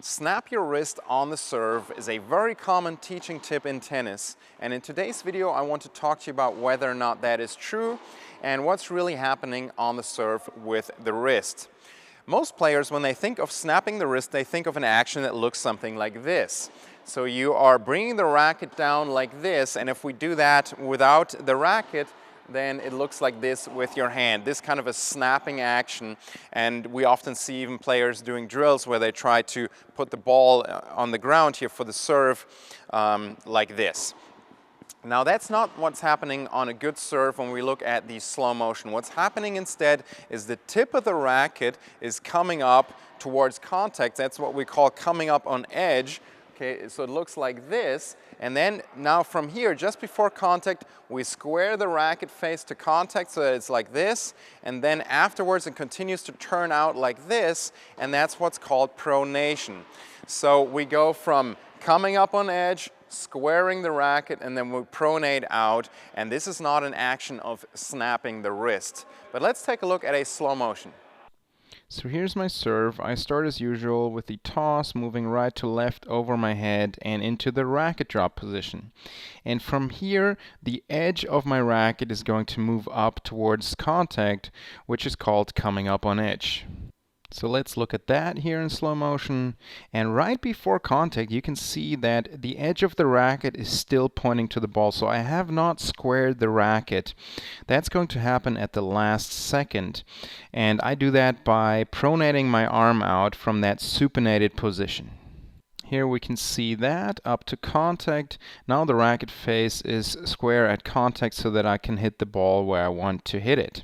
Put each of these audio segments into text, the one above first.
Snap your wrist on the serve is a very common teaching tip in tennis, and in today's video I want to talk to you about whether or not that is true and what's really happening on the serve with the wrist. Most players, when they think of snapping the wrist, they think of an action that looks something like this. So you are bringing the racket down like this, and if we do that without the racket, then it looks like this with your hand, this kind of a snapping action. And we often see even players doing drills where they try to put the ball on the ground here for the serve like this. Now that's not what's happening on a good serve when we look at the slow motion. What's happening instead is the tip of the racket is coming up towards contact. That's what we call coming up on edge. Okay, so it looks like this, and then now from here, just before contact, we square the racket face to contact so that it's like this, and then afterwards it continues to turn out like this, and that's what's called pronation. So we go from coming up on edge, squaring the racket, and then we pronate out, and this is not an action of snapping the wrist. But let's take a look at a slow motion. So here's my serve. I start as usual with the toss, moving right to left over my head and into the racket drop position. And from here, the edge of my racket is going to move up towards contact, which is called coming up on edge. So let's look at that here in slow motion. And right before contact, you can see that the edge of the racket is still pointing to the ball. So I have not squared the racket. That's going to happen at the last second. And I do that by pronating my arm out from that supinated position. Here we can see that up to contact. Now the racket face is square at contact so that I can hit the ball where I want to hit it.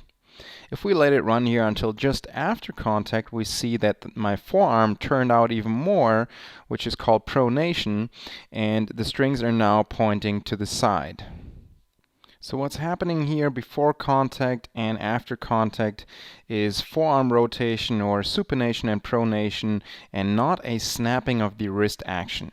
If we let it run here until just after contact, we see that my forearm turned out even more, which is called pronation, and the strings are now pointing to the side. So what's happening here before contact and after contact is forearm rotation or supination and pronation, and not a snapping of the wrist action.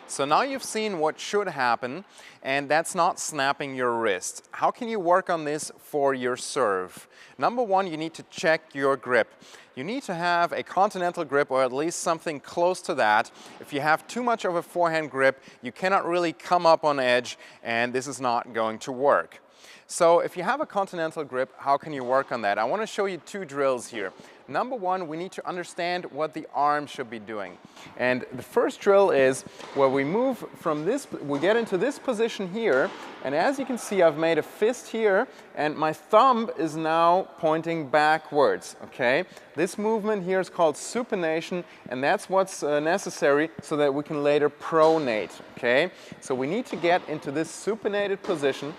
So now you've seen what should happen, and that's not snapping your wrist. How can you work on this for your serve? Number one, you need to check your grip. You need to have a continental grip, or at least something close to that. If you have too much of a forehand grip, you cannot really come up on edge, and this is not going to work. So if you have a continental grip, how can you work on that? I want to show you two drills here. Number one, we need to understand what the arm should be doing. And the first drill is where we move from this, we get into this position here, and as you can see, I've made a fist here, and my thumb is now pointing backwards, okay? This movement here is called supination, and that's what's necessary so that we can later pronate, okay? So we need to get into this supinated position.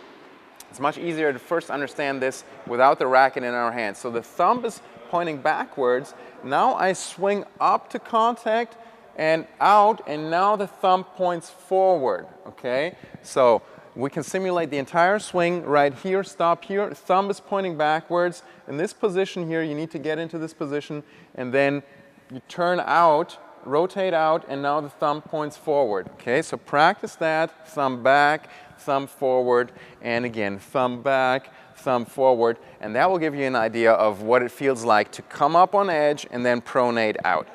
It's much easier to first understand this without the racket in our hands. So the thumb is pointing backwards. Now I swing up to contact and out, and now the thumb points forward, okay? So we can simulate the entire swing right here, stop here. Thumb is pointing backwards. In this position here, you need to get into this position, and then you turn out, rotate out, and now the thumb points forward, okay? So practice that, thumb back, thumb forward, and again, thumb back, thumb forward, and that will give you an idea of what it feels like to come up on edge and then pronate out.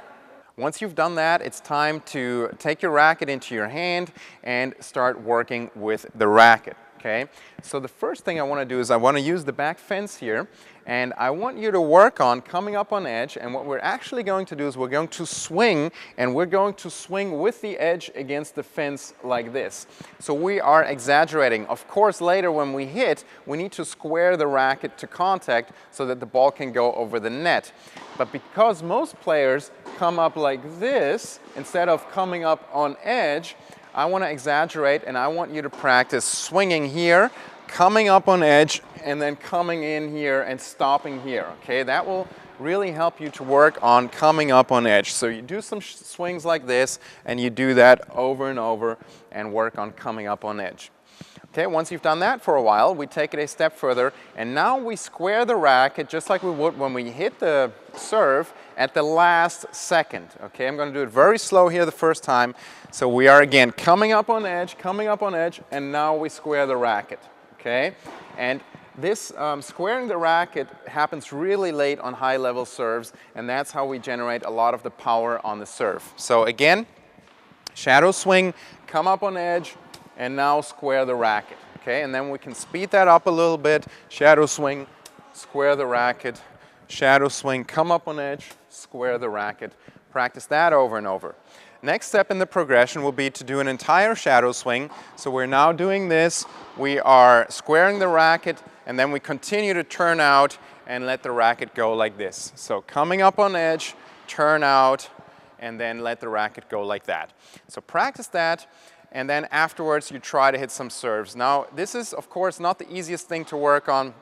Once you've done that, it's time to take your racket into your hand and start working with the racket, okay? So the first thing I want to do is I want to use the back fence here, and I want you to work on coming up on edge, and what we're actually going to do is we're going to swing, and we're going to swing with the edge against the fence like this. So we are exaggerating. Of course, later when we hit, we need to square the racket to contact so that the ball can go over the net. But because most players come up like this instead of coming up on edge, I want to exaggerate, and I want you to practice swinging here, coming up on edge, and then coming in here and stopping here, okay? That will really help you to work on coming up on edge. So you do some swings like this, and you do that over and over and work on coming up on edge. Okay, once you've done that for a while, we take it a step further, and now we square the racket just like we would when we hit the serve at the last second. Okay, I'm going to do it very slow here the first time. So we are again coming up on edge, and now we square the racket. Okay, and This squaring the racket happens really late on high-level serves, and that's how we generate a lot of the power on the serve. So again, shadow swing, come up on edge, and now square the racket. Okay, and then we can speed that up a little bit. Shadow swing, square the racket, shadow swing, come up on edge, square the racket. Practice that over and over. Next step in the progression will be to do an entire shadow swing. So we're now doing this. We are squaring the racket, and then we continue to turn out and let the racket go like this. So coming up on edge, turn out, and then let the racket go like that. So practice that, and then afterwards you try to hit some serves. Now this is of course not the easiest thing to work on,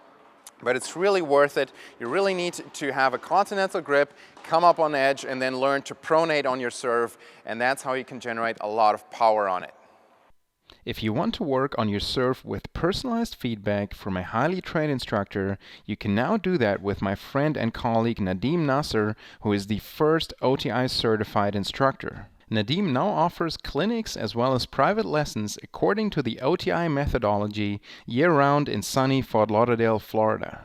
but it's really worth it. You really need to have a continental grip, come up on edge, and then learn to pronate on your serve, and that's how you can generate a lot of power on it. If you want to work on your serve with personalized feedback from a highly trained instructor, you can now do that with my friend and colleague Nadim Nasser, who is the first OTI certified instructor. Nadim now offers clinics as well as private lessons according to the OTI methodology year-round in sunny Fort Lauderdale, Florida.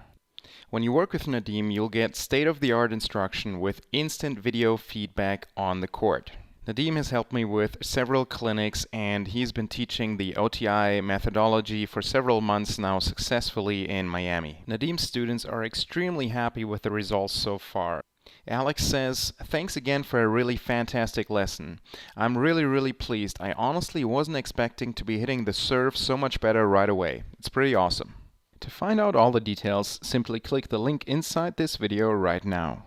When you work with Nadim, you'll get state-of-the-art instruction with instant video feedback on the court. Nadim has helped me with several clinics, and he's been teaching the OTI methodology for several months now successfully in Miami. Nadim's students are extremely happy with the results so far. Alex says, "Thanks again for a really fantastic lesson. I'm really pleased. I honestly wasn't expecting to be hitting the serve so much better right away. It's pretty awesome." To find out all the details, simply click the link inside this video right now.